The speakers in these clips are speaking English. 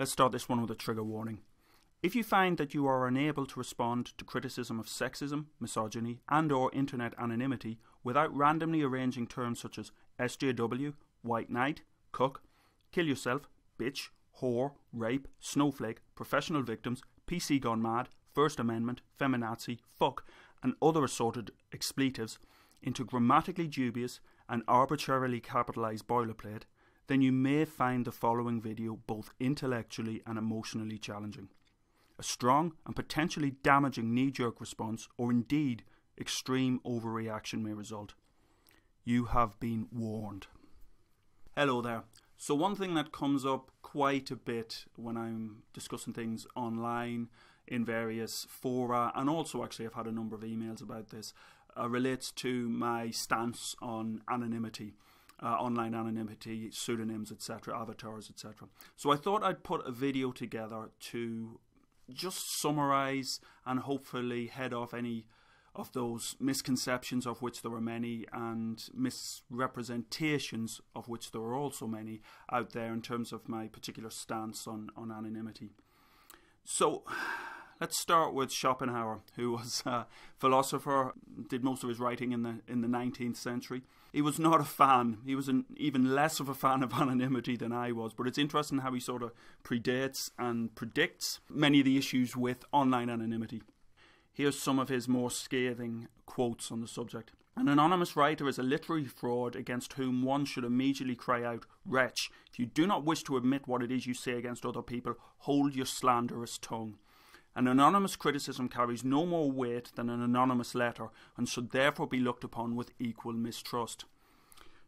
Let's start this one with a trigger warning. If you find that you are unable to respond to criticism of sexism, misogyny and/or internet anonymity without randomly arranging terms such as SJW, white knight, cuck, kill yourself, bitch, whore, rape, snowflake, professional victims, PC gone mad, First Amendment, feminazi, fuck and other assorted expletives into grammatically dubious and arbitrarily capitalised boilerplate, then you may find the following video both intellectually and emotionally challenging. A strong and potentially damaging knee-jerk response or indeed extreme overreaction may result. You have been warned. Hello there. So one thing that comes up quite a bit when I'm discussing things online in various fora, and also actually I've had a number of emails about this, relates to my stance on anonymity. Online anonymity, pseudonyms, etc., avatars, etc. So I thought I'd put a video together to just summarise and hopefully head off any of those misconceptions, of which there are many, and misrepresentations, of which there are also many out there in terms of my particular stance on anonymity. So let's start with Schopenhauer, who was a philosopher, did most of his writing in the 19th century. He was not a fan. He was even less of a fan of anonymity than I was. But it's interesting how he sort of predates and predicts many of the issues with online anonymity. Here's some of his more scathing quotes on the subject. An anonymous writer is a literary fraud against whom one should immediately cry out, "Wretch, if you do not wish to admit what it is you say against other people, hold your slanderous tongue." An anonymous criticism carries no more weight than an anonymous letter and should therefore be looked upon with equal mistrust.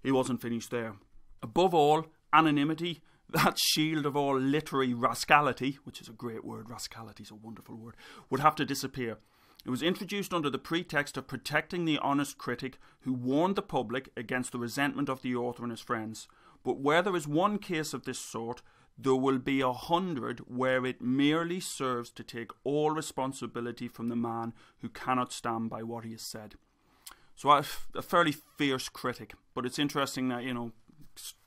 He wasn't finished there. Above all, anonymity, that shield of all literary rascality, which is a great word, rascality is a wonderful word, would have to disappear. It was introduced under the pretext of protecting the honest critic who warned the public against the resentment of the author and his friends. But where there is one case of this sort, there will be 100 where it merely serves to take all responsibility from the man who cannot stand by what he has said. So I'm a fairly fierce critic, but it's interesting that,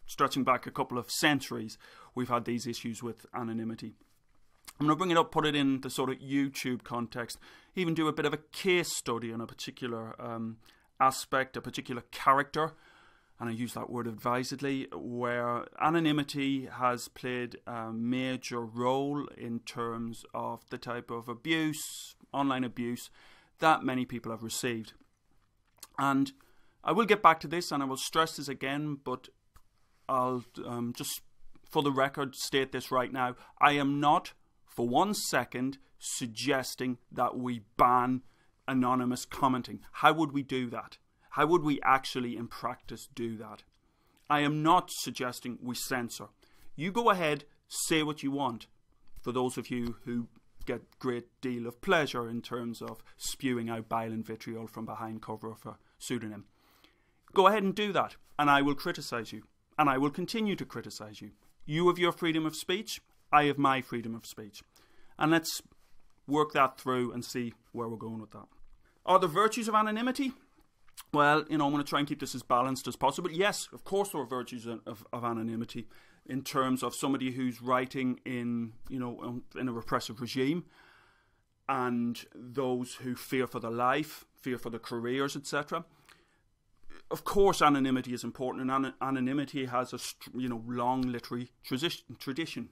stretching back a couple of centuries, we've had these issues with anonymity. I'm going to bring it up, put it in the sort of YouTube context, even do a bit of a case study on a particular aspect, a particular character, and I use that word advisedly, where anonymity has played a major role in terms of the type of abuse, online abuse, that many people have received. And I will get back to this and I will stress this again, but I'll just for the record state this right now. I am not for 1 second suggesting that we ban anonymous commenting. How would we do that? How would we actually in practice do that? I am not suggesting we censor. You go ahead, say what you want. For those of you who get a great deal of pleasure in terms of spewing out bile and vitriol from behind cover of a pseudonym. Go ahead and do that, and I will criticise you. And I will continue to criticise you. You have your freedom of speech, I have my freedom of speech. And let's work that through and see where we're going with that. Are there virtues of anonymity? Well, I'm going to try and keep this as balanced as possible. Yes, of course there are virtues of anonymity in terms of somebody who's writing in a repressive regime, and those who fear for their life, fear for their careers, etc. Of course, anonymity is important, and anonymity has a long literary tradition.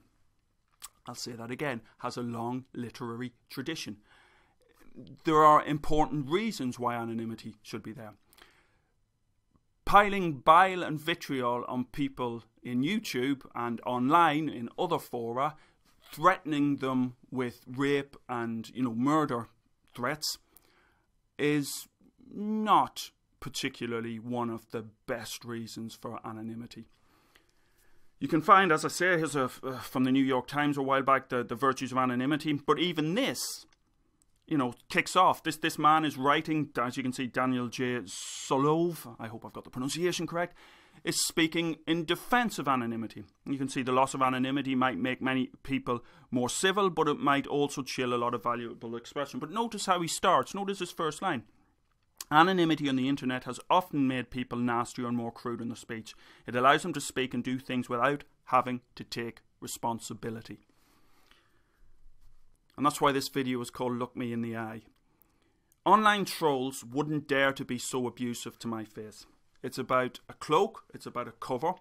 I'll say that again, has a long literary tradition. There are important reasons why anonymity should be there. Piling bile and vitriol on people in YouTube and online in other fora, threatening them with rape and murder threats, is not particularly one of the best reasons for anonymity. You can find, as I say, here's from the New York Times a while back, the virtues of anonymity. But even this, kicks off. This man is writing, as you can see, Daniel J. Solove, I hope I've got the pronunciation correct, is speaking in defense of anonymity. You can see the loss of anonymity might make many people more civil, but it might also chill a lot of valuable expression. But notice how he starts. Notice his first line. Anonymity on the internet has often made people nastier and more crude in their speech. It allows them to speak and do things without having to take responsibility. And that's why this video is called Look Me in the Eye. Online trolls wouldn't dare to be so abusive to my face. It's about a cloak, it's about a cover.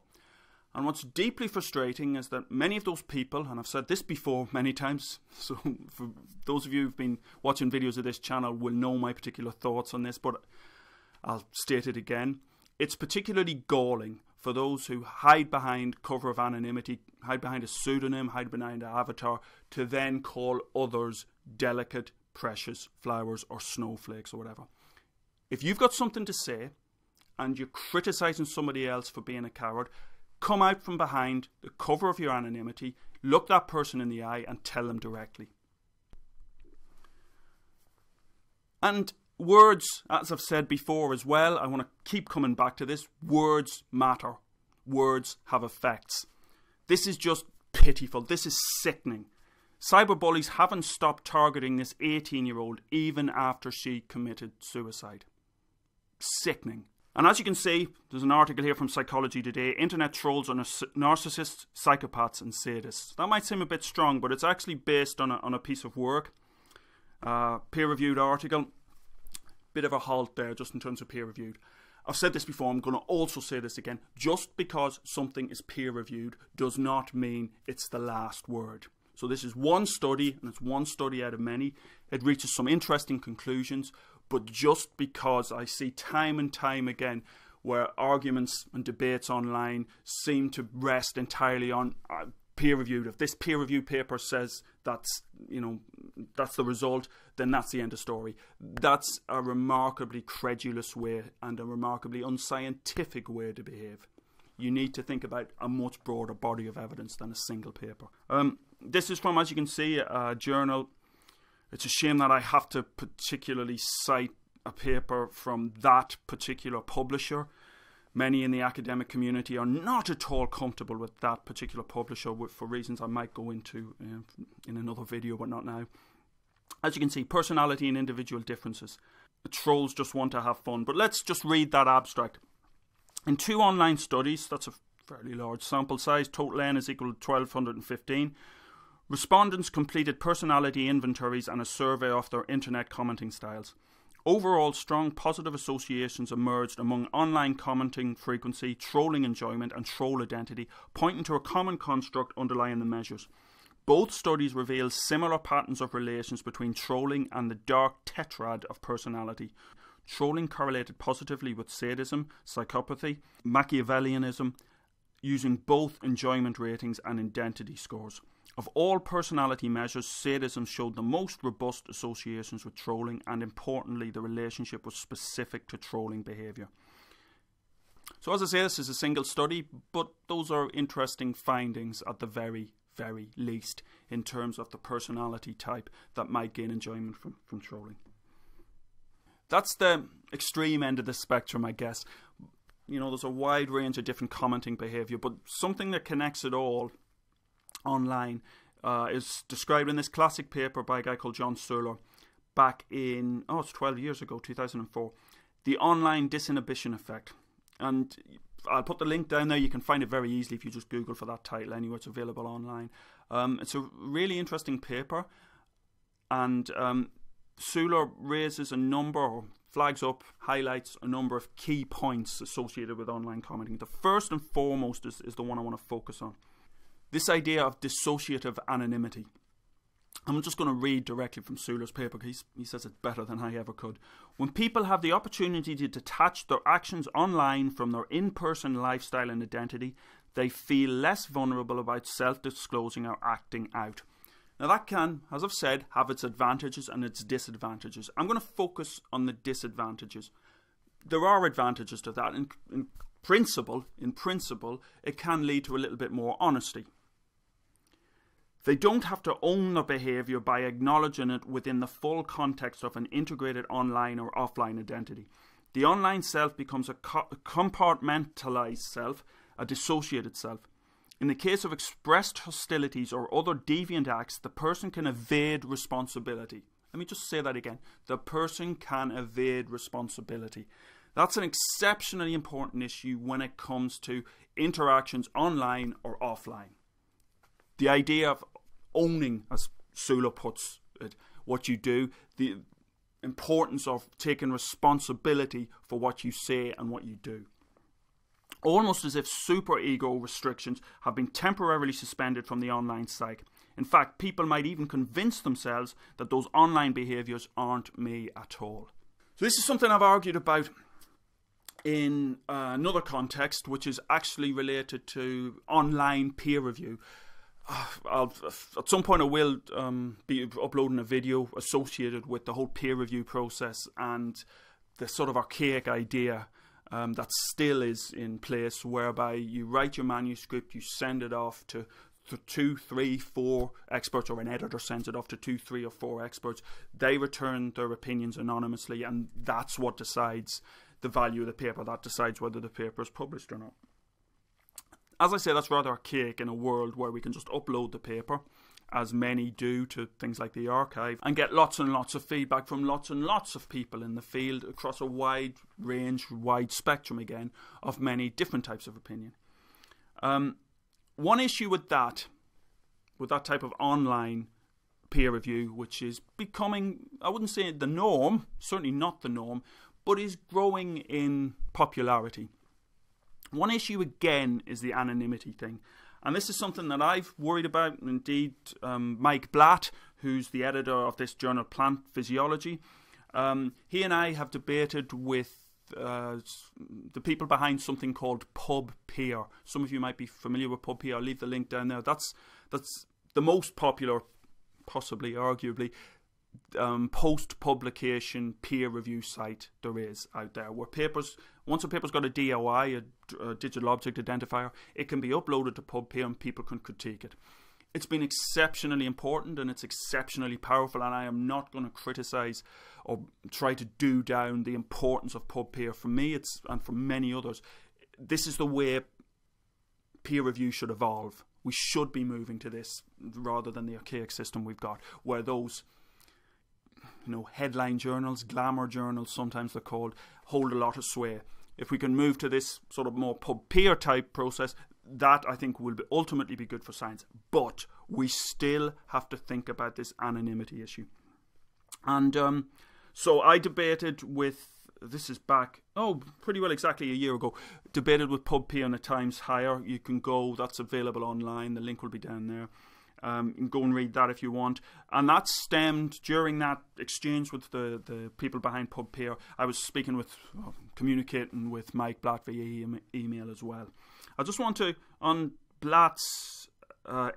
And what's deeply frustrating is that many of those people, and I've said this before many times, so for those of you who've been watching videos of this channel will know my particular thoughts on this, but I'll state it again. It's particularly galling for those who hide behind cover of anonymity, hide behind a pseudonym, hide behind an avatar, to then call others delicate, precious flowers or snowflakes or whatever. If you've got something to say and you're criticizing somebody else for being a coward, come out from behind the cover of your anonymity, look that person in the eye and tell them directly. And words, as I've said before as well, I want to keep coming back to this, words matter. Words have effects. This is just pitiful. This is sickening. Cyberbullies haven't stopped targeting this 18-year-old even after she committed suicide. Sickening. And as you can see, there's an article here from Psychology Today, Internet trolls are narcissists, psychopaths and sadists. That might seem a bit strong, but it's actually based on a piece of work, peer-reviewed article. Bit of a halt there just in terms of peer-reviewed. I've said this before, I'm going to also say this again. Just because something is peer-reviewed does not mean it's the last word. So this is one study, and it's one study out of many. It reaches some interesting conclusions, but just because I see time and time again where arguments and debates online seem to rest entirely on peer-reviewed. If this peer-reviewed paper says that's the result, then that's the end of story. That's a remarkably credulous way and a remarkably unscientific way to behave. You need to think about a much broader body of evidence than a single paper. This is from, as you can see, a journal. It's a shame that I have to particularly cite a paper from that particular publisher. Many in the academic community are not at all comfortable with that particular publisher for reasons I might go into in another video, but not now. As you can see, personality and individual differences. The trolls just want to have fun. But let's just read that abstract. In 2 online studies, that's a fairly large sample size, total N is equal to 1215, respondents completed personality inventories and a survey of their internet commenting styles. Overall, strong positive associations emerged among online commenting frequency, trolling enjoyment and troll identity, pointing to a common construct underlying the measures. Both studies reveal similar patterns of relations between trolling and the dark tetrad of personality. Trolling correlated positively with sadism, psychopathy, Machiavellianism, using both enjoyment ratings and identity scores. Of all personality measures, sadism showed the most robust associations with trolling, and importantly, the relationship was specific to trolling behaviour. So as I say, this is a single study, but those are interesting findings at the very least in terms of the personality type that might gain enjoyment from trolling. That's the extreme end of the spectrum, I guess. You know, there's a wide range of different commenting behaviour, but something that connects it all online is described in this classic paper by a guy called John Suhler back in, it's 12 years ago, 2004, The Online Disinhibition Effect. And I'll put the link down there. You can find it very easily if you just Google for that title anyway. It's available online. It's a really interesting paper, and Suhler raises a number, or flags up, highlights a number of key points associated with online commenting. The first and foremost is the one I want to focus on. This idea of dissociative anonymity. I'm just going to read directly from Suhler's paper because he says it better than I ever could. When people have the opportunity to detach their actions online from their in-person lifestyle and identity, they feel less vulnerable about self-disclosing or acting out. Now that can, as I've said, have its advantages and its disadvantages. I'm going to focus on the disadvantages. There are advantages to that. In principle, it can lead to a little bit more honesty. They don't have to own their behaviour by acknowledging it within the full context of an integrated online or offline identity. The online self becomes a compartmentalised self, a dissociated self. In the case of expressed hostilities or other deviant acts, the person can evade responsibility. Let me just say that again. The person can evade responsibility. That's an exceptionally important issue when it comes to interactions online or offline. The idea of owning, as Suhler puts what you do, the importance of taking responsibility for what you say and what you do. Almost as if superego restrictions have been temporarily suspended from the online psyche. In fact, people might even convince themselves that those online behaviours aren't me at all. So this is something I've argued about in another context, which is actually related to online peer review. At some point I will be uploading a video associated with the whole peer review process and the sort of archaic idea that still is in place, whereby you write your manuscript, you send it off to 2, 3, 4 experts, or an editor sends it off to 2, 3 or 4 experts. They return their opinions anonymously, and that's what decides the value of the paper. That decides whether the paper is published or not. As I say, that's rather archaic in a world where we can just upload the paper, as many do, to things like the archive, and get lots and lots of feedback from lots and lots of people in the field across a wide range, wide spectrum again, of many different types of opinion. One issue with that type of online peer review, which is becoming, I wouldn't say the norm, certainly not the norm, but is growing in popularity. One issue again is the anonymity thing. And this is something that I've worried about. Indeed, Mike Blatt, who's the editor of this journal, Plant Physiology, he and I have debated with the people behind something called PubPeer. Some of you might be familiar with PubPeer. I'll leave the link down there. That's the most popular, possibly, arguably, post-publication peer review site there is out there, where once a paper's got a DOI, a digital object identifier, it can be uploaded to PubPeer and people can critique it. It's been exceptionally important and it's exceptionally powerful, and I am not going to criticise or try to do down the importance of PubPeer. For me, and for many others, this is the way peer review should evolve. We should be moving to this rather than the archaic system we've got, where those headline journals, glamour journals, sometimes they're called, hold a lot of sway. If we can move to this sort of more PubPeer type process, that I think will ultimately be good for science. But we still have to think about this anonymity issue. And so I debated with, this is back, pretty well exactly a year ago, debated with PubPeer and the Times Higher. You can go, that's available online, the link will be down there. You can go and read that if you want. And that stemmed during that exchange with the people behind PubPeer. I was communicating with Mike Blatt via email as well. I just want to, on Blatt's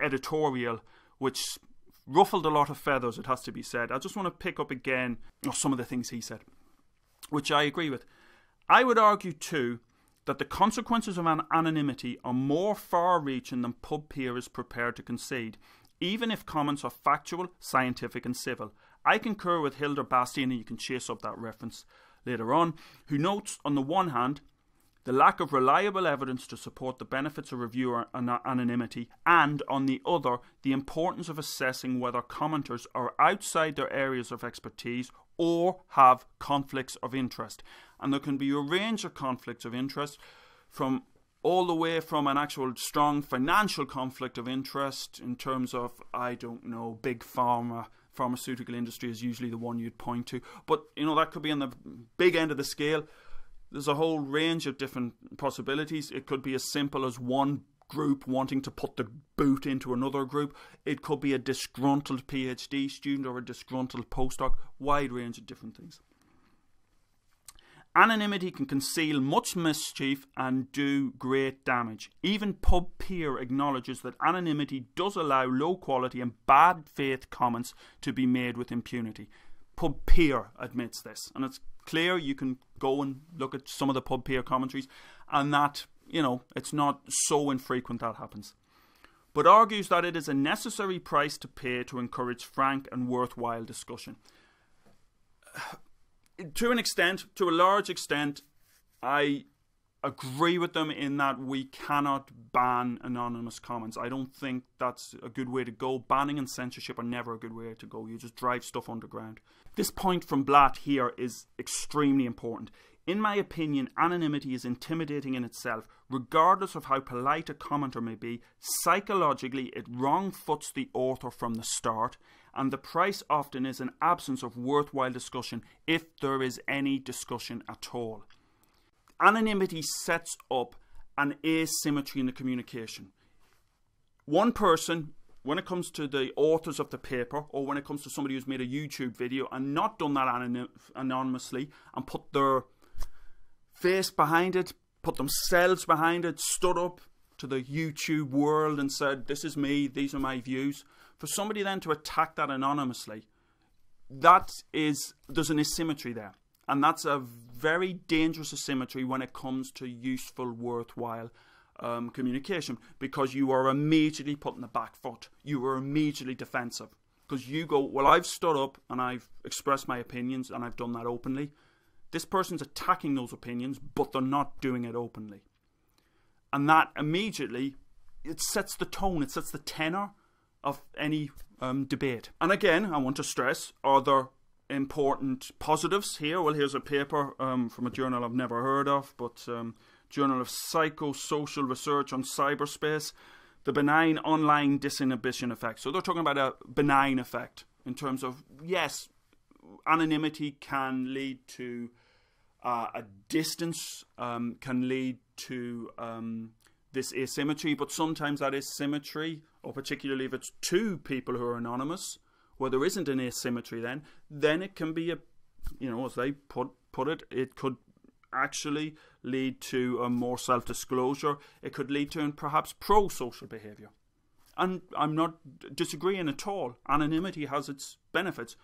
editorial, which ruffled a lot of feathers, it has to be said, I just want to pick up again some of the things he said, which I agree with. I would argue too that the consequences of anonymity are more far-reaching than PubPeer is prepared to concede, even if comments are factual, scientific and civil. I concur with Hildur Bastian, and you can chase up that reference later on, who notes, on the one hand, the lack of reliable evidence to support the benefits of reviewer anonymity, and, on the other, the importance of assessing whether commenters are outside their areas of expertise or have conflicts of interest. And there can be a range of conflicts of interest, from all the way from an actual strong financial conflict of interest in terms of, I don't know, big pharmaceutical industry is usually the one you'd point to. But, that could be on the big end of the scale. There's a whole range of different possibilities. It could be as simple as one group wanting to put the boot into another group. It could be a disgruntled PhD student or a disgruntled postdoc. Wide range of different things. Anonymity can conceal much mischief and do great damage. Even PubPeer acknowledges that anonymity does allow low quality and bad faith comments to be made with impunity. PubPeer admits this, and it's clear. You can go and look at some of the PubPeer commentaries, and that, it's not so infrequent that happens. But argues that it is a necessary price to pay to encourage frank and worthwhile discussion. To a large extent, I agree with them in that we cannot ban anonymous comments. I don't think that's a good way to go. Banning and censorship are never a good way to go. You just drive stuff underground. This point from Blatt here is extremely important. In my opinion, anonymity is intimidating in itself. Regardless of how polite a commenter may be, psychologically it wrong-foots the author from the start, and the price often is an absence of worthwhile discussion, if there is any discussion at all. Anonymity sets up an asymmetry in the communication. One person, when it comes to the authors of the paper, or when it comes to somebody who's made a YouTube video and not done that anonymously and put their face behind it, put themselves behind it, stood up to the YouTube world and said, this is me, these are my views. For somebody then to attack that anonymously, there's an asymmetry there. And that's a very dangerous asymmetry when it comes to useful, worthwhile communication, because you are immediately putting the back foot. You are immediately defensive. Because you go, well, I've stood up and I've expressed my opinions and I've done that openly. This person's attacking those opinions, but they're not doing it openly. And that immediately, it sets the tone, it sets the tenor of any debate. And again, I want to stress, are there important positives here? Well, here's a paper from a journal I've never heard of, but Journal of Psychosocial Research on Cyberspace, the benign online disinhibition effect. So they're talking about a benign effect in terms of, yes, anonymity can lead to a distance, can lead to this asymmetry, but sometimes that asymmetry, or particularly if it's two people who are anonymous, where there isn't an asymmetry, then it can be as they put it, it could actually lead to a more self-disclosure. It could lead to perhaps pro-social behaviour. And I'm not disagreeing at all. Anonymity has its benefits.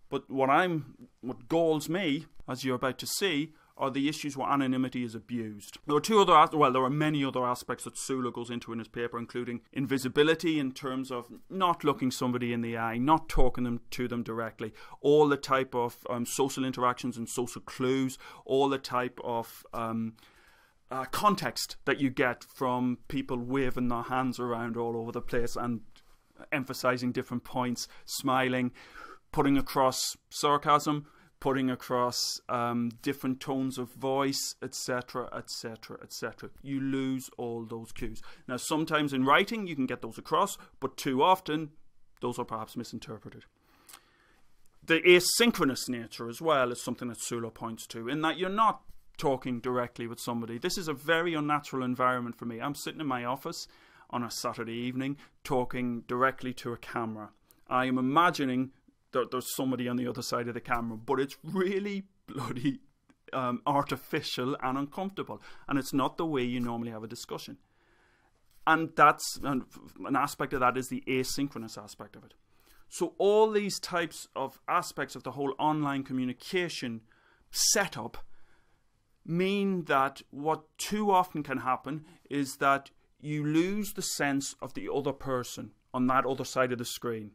But what galls me, as you're about to see, are the issues where anonymity is abused. There are many other aspects that Sula goes into in his paper, including invisibility in terms of not looking somebody in the eye, not talking to them directly, all the type of social interactions and social clues, all the type of context that you get from people waving their hands around all over the place and emphasizing different points, smiling, putting across sarcasm, putting across different tones of voice, etc., etc., etc. You lose all those cues. Now, sometimes in writing you can get those across, but too often those are perhaps misinterpreted. The asynchronous nature as well is something that Sula points to, in that you're not talking directly with somebody. This is a very unnatural environment for me. I'm sitting in my office on a Saturday evening talking directly to a camera. I am imagining there's somebody on the other side of the camera, but it's really bloody artificial and uncomfortable, and it's not the way you normally have a discussion. And that's an aspect of that is the asynchronous aspect of it. So all these types of aspects of the whole online communication setup mean that what too often can happen is that you lose the sense of the other person on that other side of the screen.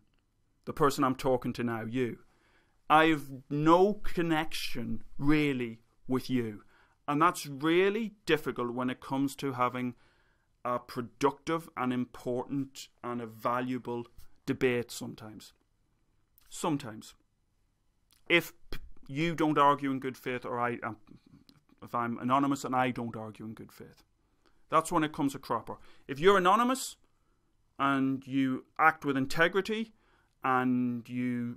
The person I'm talking to now, you. I've no connection really with you. And that's really difficult when it comes to having a productive and important and a valuable debate sometimes. Sometimes. If you don't argue in good faith, or if I'm anonymous and I don't argue in good faith. That's when it comes a cropper. If you're anonymous and you act with integrity, and the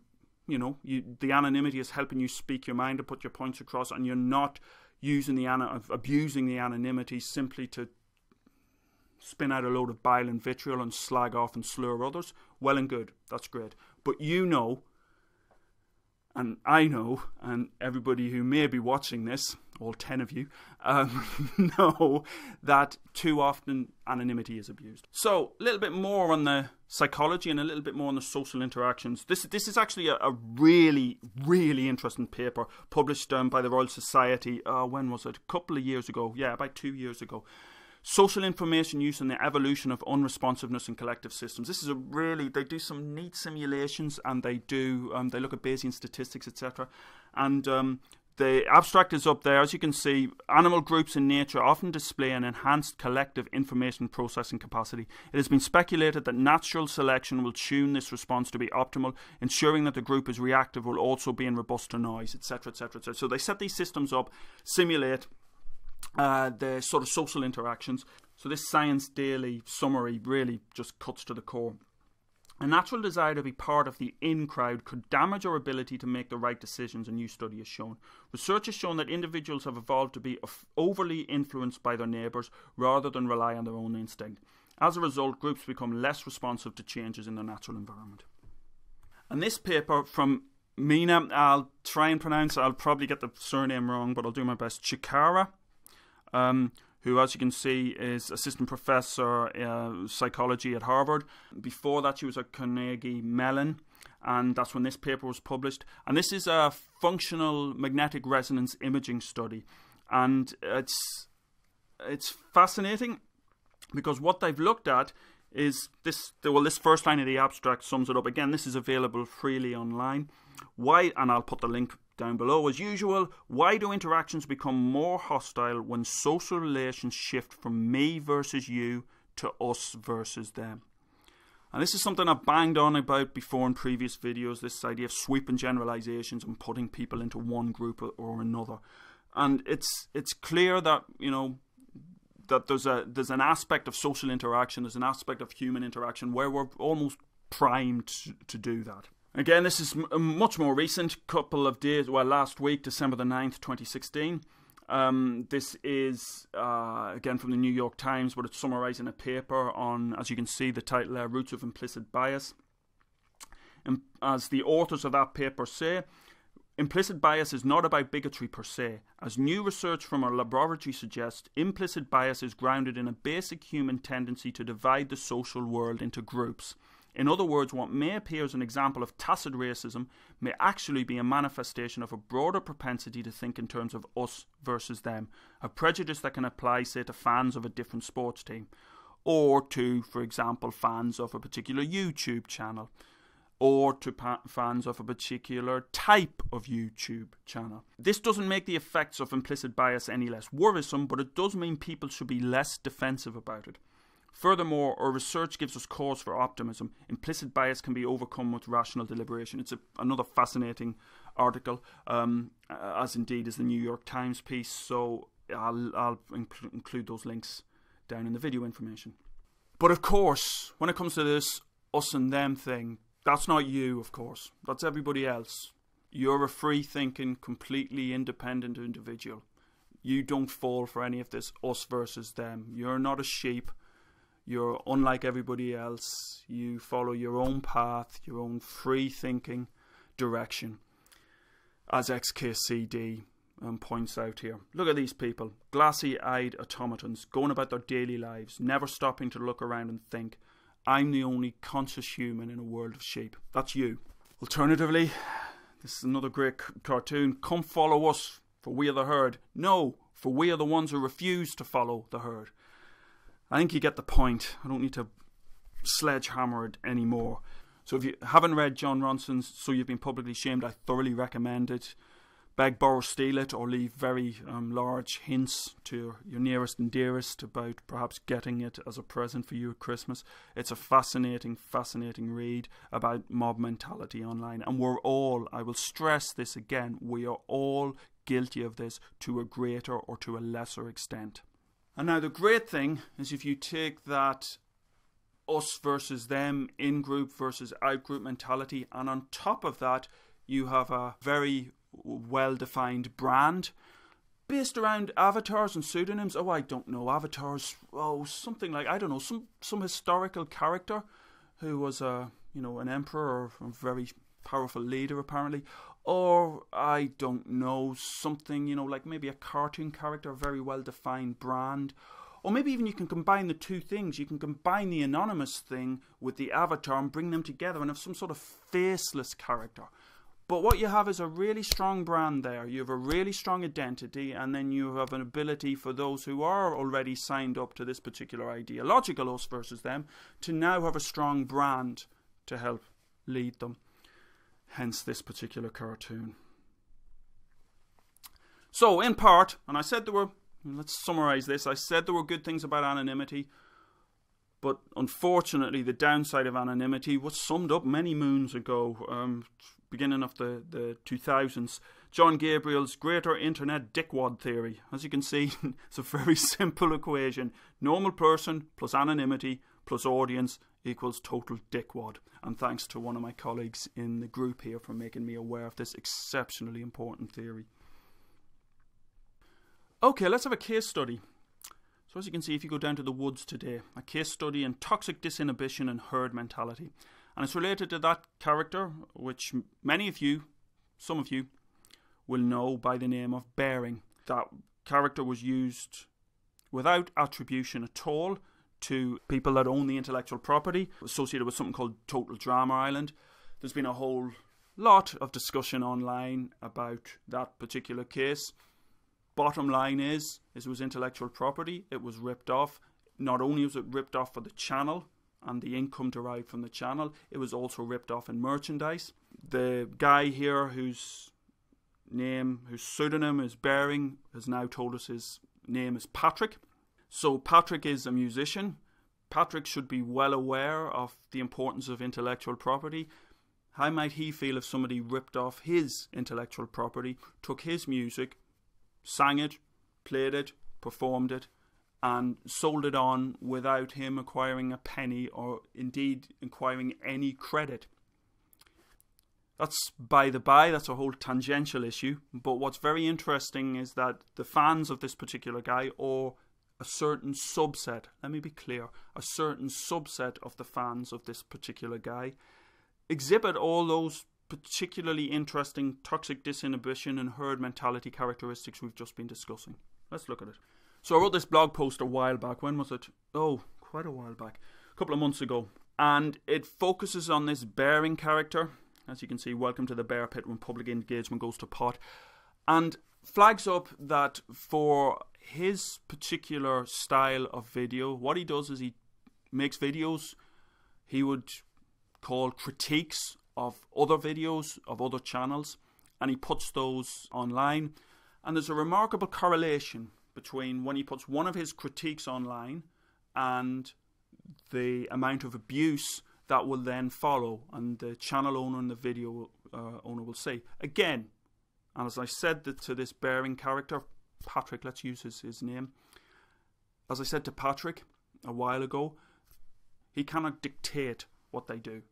anonymity is helping you speak your mind and put your points across, and you're not abusing the anonymity simply to spin out a load of bile and vitriol and slag off and slur others, well and good, that's great. But and I know, and everybody who may be watching this, all 10 of you, know that too often anonymity is abused. So, a little bit more on the psychology and a little bit more on the social interactions. This is actually a really, really interesting paper published by the Royal Society, when was it? A couple of years ago. Yeah, about 2 years ago. Social information use and the evolution of unresponsiveness in collective systems. This is they do some neat simulations, and they look at Bayesian statistics, etc. And The abstract is up there. As you can see, animal groups in nature often display an enhanced collective information processing capacity. It has been speculated that natural selection will tune this response to be optimal, ensuring that the group is reactive while also being robust to noise, etc., etc., etc. So they set these systems up, simulate the sort of social interactions. So this Science Daily summary really just cuts to the core. A natural desire to be part of the in crowd could damage our ability to make the right decisions, a new study has shown. Research has shown that individuals have evolved to be overly influenced by their neighbours rather than rely on their own instinct. As a result, groups become less responsive to changes in their natural environment. And this paper from Mina, I'll try and pronounce, I'll probably get the surname wrong, but I'll do my best, Chikara, who, as you can see, is assistant professor psychology at Harvard. Before that, she was at Carnegie Mellon, and that's when this paper was published. And this is a functional magnetic resonance imaging study, and it's fascinating because what they've looked at is this. Well, this first line of the abstract sums it up. Again, this is available freely online. Why? And I'll put the link down below as usual. Why do interactions become more hostile when social relations shift from me versus you to us versus them? And this is something I've banged on about before in previous videos, this idea of sweeping generalizations and putting people into one group or another. And it's clear that, you know, that there's an aspect of social interaction, there's an aspect of human interaction where we're almost primed to do that. Again, this is a much more recent, couple of days, well, last week, December the 9th, 2016. This is, again, from the New York Times, but it's summarising a paper on, as you can see, the title there, Roots of Implicit Bias. And as the authors of that paper say, implicit bias is not about bigotry per se. As new research from our laboratory suggests, implicit bias is grounded in a basic human tendency to divide the social world into groups. In other words, what may appear as an example of tacit racism may actually be a manifestation of a broader propensity to think in terms of us versus them, a prejudice that can apply, say, to fans of a different sports team, or to, for example, fans of a particular YouTube channel, or to fans of a particular type of YouTube channel. This doesn't make the effects of implicit bias any less worrisome, but it does mean people should be less defensive about it. Furthermore, our research gives us cause for optimism. Implicit bias can be overcome with rational deliberation. It's another fascinating article, as indeed is the New York Times piece, so I'll include those links down in the video information. But of course, when it comes to this us and them thing, that's not you, of course. That's everybody else. You're a free-thinking, completely independent individual. You don't fall for any of this us versus them. You're not a sheep. You're unlike everybody else. You follow your own path, your own free-thinking direction, as XKCD points out here. Look at these people, glassy-eyed automatons, going about their daily lives, never stopping to look around and think, I'm the only conscious human in a world of sheep. That's you. Alternatively, this is another great cartoon. Come follow us, for we are the herd. No, for we are the ones who refuse to follow the herd. I think you get the point. I don't need to sledgehammer it anymore. So if you haven't read Jon Ronson's So You've Been Publicly Shamed, I thoroughly recommend it. Beg, borrow, steal it, or leave very large hints to your nearest and dearest about perhaps getting it as a present for you at Christmas. It's a fascinating, fascinating read about mob mentality online. And we're all, I will stress this again, we are all guilty of this to a greater or to a lesser extent. And now the great thing is if you take that us versus them, in-group versus out-group mentality, and on top of that you have a very well-defined brand based around avatars and pseudonyms. Oh, I don't know, avatars, oh, something like, I don't know, some historical character who was an emperor or a very powerful leader apparently. Or, I don't know, something, like maybe a cartoon character, a very well-defined brand. Or maybe even you can combine the two things. You can combine the anonymous thing with the avatar and bring them together and have some sort of faceless character. But what you have is a really strong brand there. You have a really strong identity, and then you have an ability for those who are already signed up to this particular ideological us versus them to now have a strong brand to help lead them. Hence this particular cartoon. So, in part, and I said there were, let's summarize this, I said there were good things about anonymity, but unfortunately the downside of anonymity was summed up many moons ago, beginning of the 2000s. John Gabriel's greater internet dickwad theory. As you can see, it's a very simple equation. Normal person plus anonymity plus audience equals total dickwad. And thanks to one of my colleagues in the group here for making me aware of this exceptionally important theory. Okay, let's have a case study. So as you can see, if you go down to the woods today, a case study in toxic disinhibition and herd mentality. And it's related to that character, which many of you, some of you, will know by the name of Bearing. That character was used without attribution at all to people that own the intellectual property, associated with something called Total Drama Island. There's been a whole lot of discussion online about that particular case. Bottom line is it was intellectual property. It was ripped off. Not only was it ripped off for the channel and the income derived from the channel, it was also ripped off in merchandise. The guy here whose pseudonym is Bearing has now told us his name is Patrick. So Patrick is a musician. Patrick should be well aware of the importance of intellectual property. How might he feel if somebody ripped off his intellectual property, took his music, sang it, played it, performed it, and sold it on without him acquiring a penny or indeed acquiring any credit? That's by the by, that's a whole tangential issue. But what's very interesting is that the fans of this particular guy, or a certain subset, let me be clear, a certain subset of the fans of this particular guy, exhibit all those particularly interesting toxic disinhibition and herd mentality characteristics we've just been discussing. Let's look at it. So I wrote this blog post a while back. When was it? Oh, quite a while back. A couple of months ago. And it focuses on this Bearing character. As you can see, welcome to the bear pit when public engagement goes to pot. And flags up that for his particular style of video, what he does is he makes videos he would call critiques of other videos, of other channels, and he puts those online. And there's a remarkable correlation between when he puts one of his critiques online and the amount of abuse that will then follow, and the channel owner and the video owner will see. Again, and as I said to this Bearing character, Patrick, let's use his name. As I said to Patrick a while ago, he cannot dictate what they do.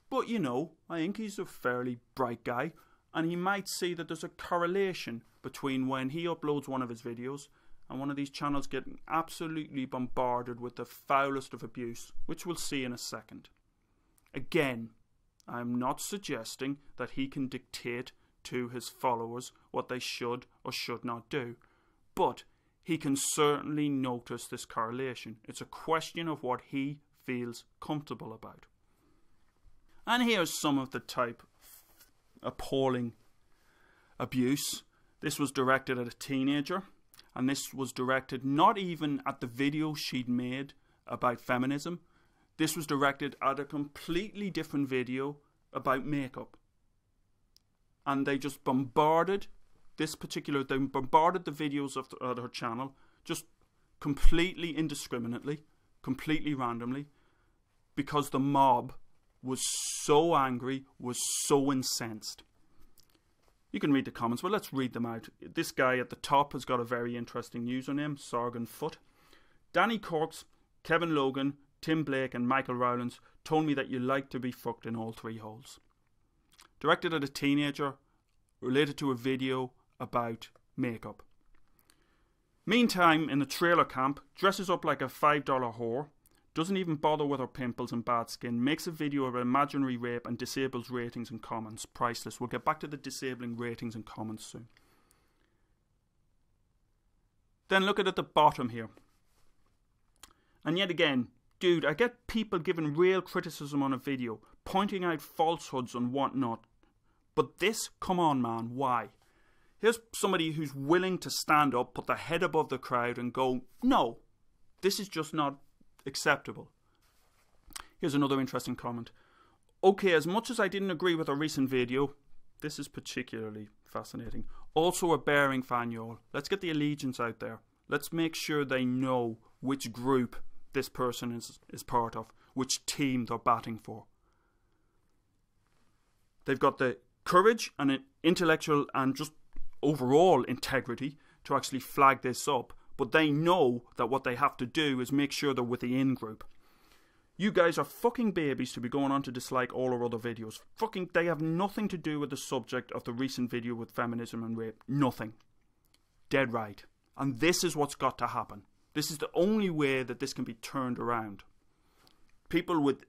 But, you know, I think he's a fairly bright guy, and he might see that there's a correlation between when he uploads one of his videos and one of these channels getting absolutely bombarded with the foulest of abuse, which we'll see in a second. Again, I'm not suggesting that he can dictate to his followers what they should or should not do, but he can certainly notice this correlation. It's a question of what he feels comfortable about. And here's some of the type appalling abuse. This was directed at a teenager, and this was directed not even at the video she'd made about feminism. This was directed at a completely different video about makeup. And they just bombarded they bombarded the videos of her channel just completely indiscriminately, completely randomly, because the mob was so angry, was so incensed. You can read the comments, but let's read them out. This guy at the top has got a very interesting username, Sargon Foot. Danny Corks, Kevin Logan, Tim Blake and Michael Rowlands told me that you like to be fucked in all three holes. Directed at a teenager, related to a video about makeup. Meantime, in the trailer camp, dresses up like a $5 whore, doesn't even bother with her pimples and bad skin, makes a video of imaginary rape and disables ratings and comments. Priceless. We'll get back to the disabling ratings and comments soon. Then look at the bottom here. And yet again, dude, I get people giving real criticism on a video, pointing out falsehoods and whatnot. But this, come on man, why? Here's somebody who's willing to stand up, put their head above the crowd and go, no, this is just not acceptable. Here's another interesting comment. Okay, as much as I didn't agree with a recent video, This is particularly fascinating. Also a Bearing fan, y'all. Let's get the allegiance out there. Let's make sure they know which group this person is part of, which team they're batting for. They've got the courage and an intellectual and just overall integrity to actually flag this up, but they know that what they have to do is make sure they're with the in-group. You guys are fucking babies to be going on to dislike all our other videos. Fucking, they have nothing to do with the subject of the recent video with feminism and rape. Nothing. Dead right. And this is what's got to happen. This is the only way that this can be turned around. People with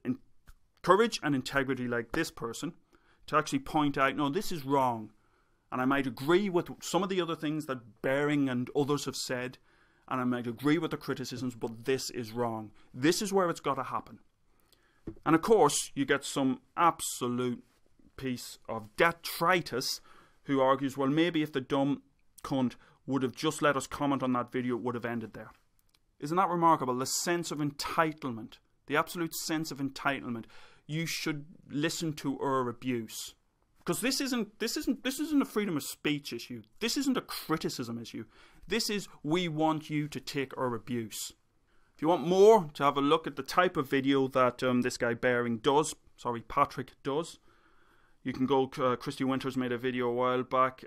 courage and integrity like this person to actually point out, no, this is wrong. And I might agree with some of the other things that Bearing and others have said, and I might agree with the criticisms, but this is wrong. This is where it's got to happen. And of course, you get some absolute piece of detritus who argues, well, maybe if the dumb cunt would have just let us comment on that video, it would have ended there. Isn't that remarkable? The sense of entitlement, the absolute sense of entitlement. You should listen to our abuse. Because this isn't a freedom of speech issue. This isn't a criticism issue. This is, we want you to take our abuse. If you want more, to have a look at the type of video that this guy Patrick does, you can go, Christy Winters made a video a while back,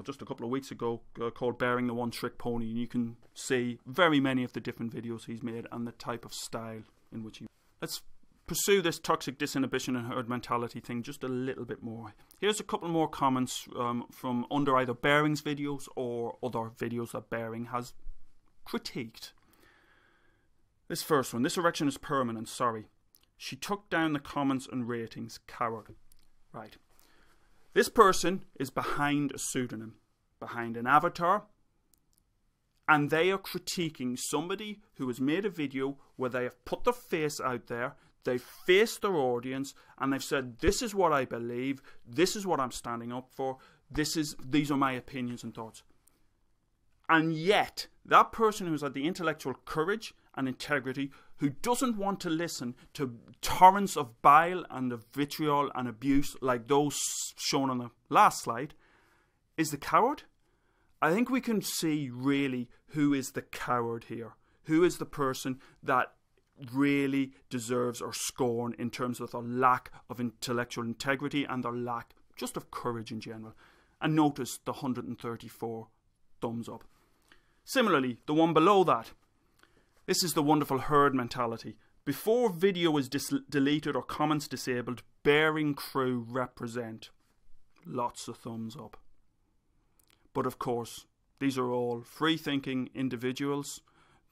just a couple of weeks ago, called Bearing the One Trick Pony, and you can see very many of the different videos he's made and the type of style in which he... Let's pursue this toxic disinhibition and herd mentality thing just a little bit more. Here's a couple more comments from under either Bearing's videos or other videos that Bearing has critiqued. This first one, this erection is permanent, sorry. She took down the comments and ratings, coward. Right. This person is behind a pseudonym, behind an avatar, and they are critiquing somebody who has made a video where they have put their face out there, they've faced their audience, and they've said, this is what I believe, this is what I'm standing up for, these are my opinions and thoughts. And yet, that person who's had the intellectual courage and integrity, who doesn't want to listen to torrents of bile and of vitriol and abuse like those shown on the last slide, is the coward. I think we can see really who is the coward here. Who is the person that really deserves our scorn in terms of their lack of intellectual integrity and their lack just of courage in general. And notice the 134 thumbs up. Similarly, the one below that. This is the wonderful herd mentality. Before video is deleted or comments disabled, Bearing crew represent. Lots of thumbs up. But of course, these are all free-thinking individuals.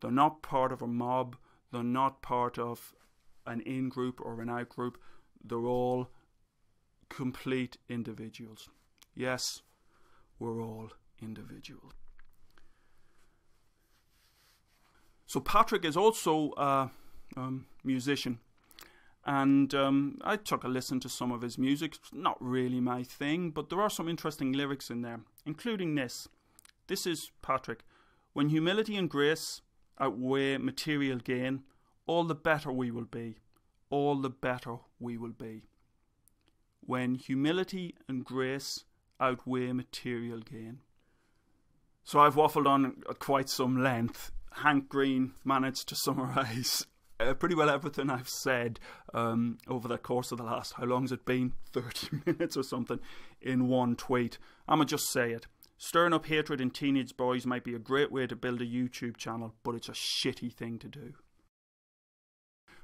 They're not part of a mob. They're not part of an in-group or an out-group. They're all complete individuals. Yes, we're all individuals. So Patrick is also a musician, and I took a listen to some of his music. It's not really my thing, but there are some interesting lyrics in there, including this. This is Patrick. When humility and grace outweigh material gain, all the better we will be. All the better we will be. When humility and grace outweigh material gain. So I've waffled on at quite some length. Hank Green managed to summarise pretty well everything I've said over the course of the last, how long has it been? 30 minutes or something, in one tweet. I'ma just say it. Stirring up hatred in teenage boys might be a great way to build a YouTube channel, but it's a shitty thing to do.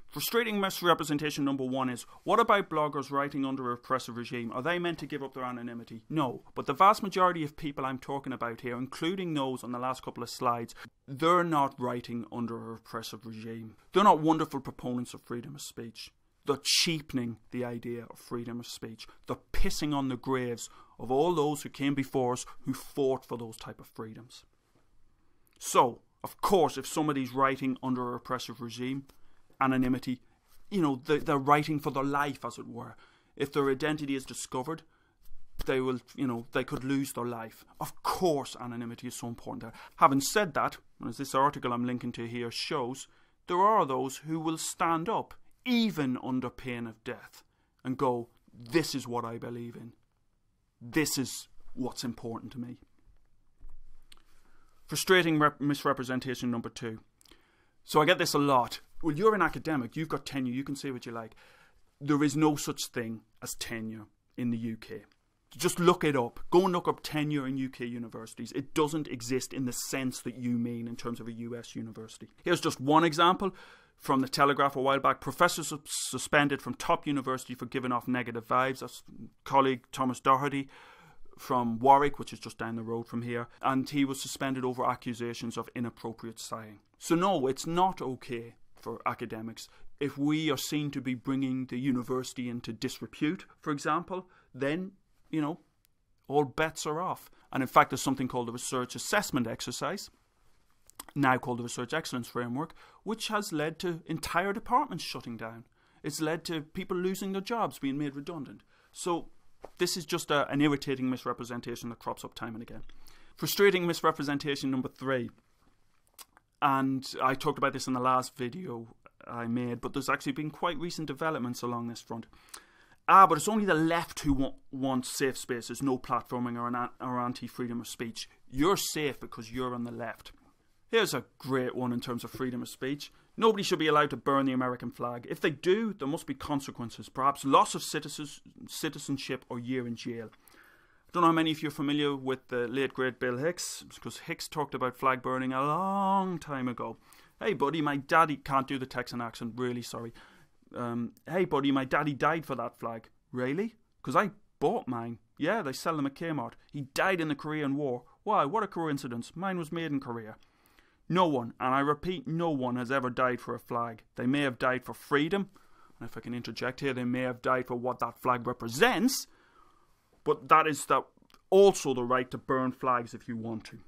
Frustrating misrepresentation number one is, what about bloggers writing under a repressive regime? Are they meant to give up their anonymity? No, but the vast majority of people I'm talking about here, including those on the last couple of slides, they're not writing under a repressive regime. They're not wonderful proponents of freedom of speech. They're cheapening the idea of freedom of speech. They're pissing on the graves of all those who came before us who fought for those type of freedoms. So, of course, if somebody's writing under a repressive regime, anonymity, you know, they're writing for their life, as it were. If their identity is discovered, they will, you know, they could lose their life. Of course, anonymity is so important there. Having said that, as this article I'm linking to here shows, there are those who will stand up, even under pain of death, and go, this is what I believe in. This is what's important to me. Frustrating misrepresentation number 2. So I get this a lot. Well, you're an academic, you've got tenure, you can say what you like. There is no such thing as tenure in the UK. Just look it up. Go and look up tenure in UK universities. It doesn't exist in the sense that you mean in terms of a US university. Here's just one example from the Telegraph a while back. Professors suspended from top university for giving off negative vibes. That's colleague Thomas Doherty from Warwick, which is just down the road from here. And he was suspended over accusations of inappropriate sighing. So no, it's not okay for academics. If we are seen to be bringing the university into disrepute, for example, then, you know, all bets are off. And in fact, there's something called the Research Assessment Exercise, now called the Research Excellence Framework, which has led to entire departments shutting down. It's led to people losing their jobs, being made redundant. So this is just an irritating misrepresentation that crops up time and again. Frustrating misrepresentation number 3. And I talked about this in the last video I made, but there's actually been quite recent developments along this front. But it's only the left who want safe spaces, no platforming or anti-freedom of speech. You're safe because you're on the left. Here's a great one in terms of freedom of speech. Nobody should be allowed to burn the American flag. If they do, there must be consequences, perhaps loss of citizenship or year in jail. I don't know how many of you are familiar with the late great Bill Hicks, because Hicks talked about flag burning a long time ago. Hey buddy, my daddy can't do the Texan accent, really sorry. Hey buddy, my daddy died for that flag. Really? Because I bought mine. Yeah, they sell them at Kmart. He died in the Korean War. Why? What a coincidence. Mine was made in Korea. No one, and I repeat, no one has ever died for a flag. They may have died for freedom, and if I can interject here, they may have died for what that flag represents, but that is also the right to burn flags if you want to.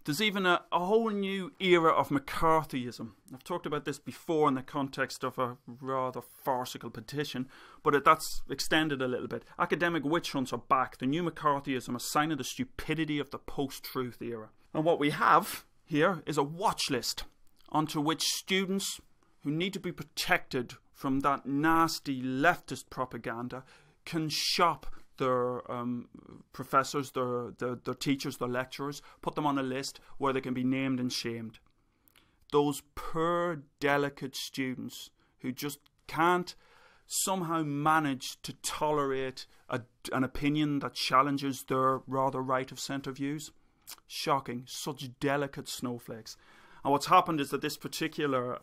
There's even a whole new era of McCarthyism. I've talked about this before in the context of a rather farcical petition, but that's extended a little bit. Academic witch hunts are back. The new McCarthyism, a sign of the stupidity of the post-truth era. And what we have here is a watch list onto which students who need to be protected from that nasty leftist propaganda can shop their professors, their teachers, their lecturers, put them on a list where they can be named and shamed. Those poor, delicate students who just can't somehow manage to tolerate an opinion that challenges their rather right-of-centre views. Shocking. Such delicate snowflakes. And what's happened is that this particular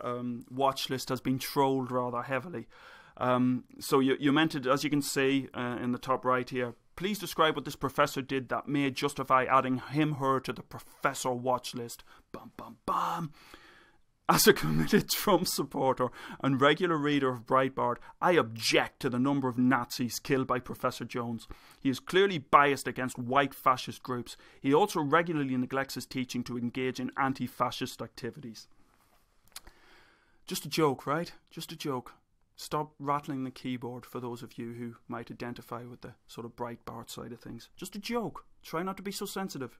watch list has been trolled rather heavily. So you meant it, as you can see in the top right here. Please describe what this professor did that may justify adding him/her to the professor watch list. Bum, bum, bum. As a committed Trump supporter and regular reader of Breitbart, I object to the number of Nazis killed by Professor Jones. He is clearly biased against white fascist groups. He also regularly neglects his teaching to engage in anti-fascist activities. Just a joke, right? Just a joke. Stop rattling the keyboard for those of you who might identify with the sort of Breitbart side of things. Just a joke. Try not to be so sensitive.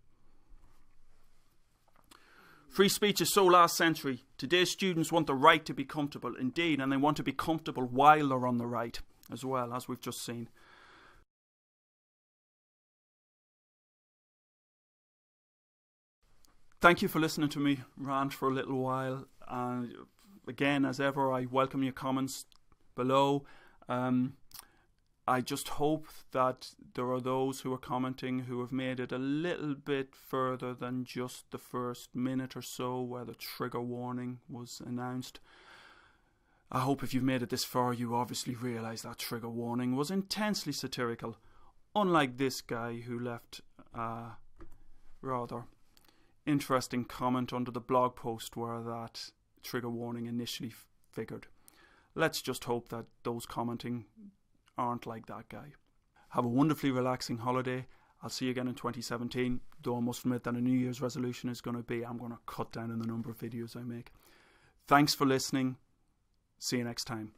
Free speech is so last century. Today's students want the right to be comfortable, indeed, and they want to be comfortable while they're on the right, as well, as we've just seen. Thank you for listening to me rant for a little while. Again, as ever, I welcome your comments below. I just hope that there are those who are commenting who have made it a little bit further than just the first minute or so where the trigger warning was announced. I hope if you've made it this far, you obviously realise that trigger warning was intensely satirical, unlike this guy who left a rather interesting comment under the blog post where that trigger warning initially figured. Let's just hope that those commenting aren't like that guy. Have a wonderfully relaxing holiday. I'll see you again in 2017, though I must admit that a New Year's resolution is going to be I'm going to cut down on the number of videos I make. Thanks for listening. See you next time.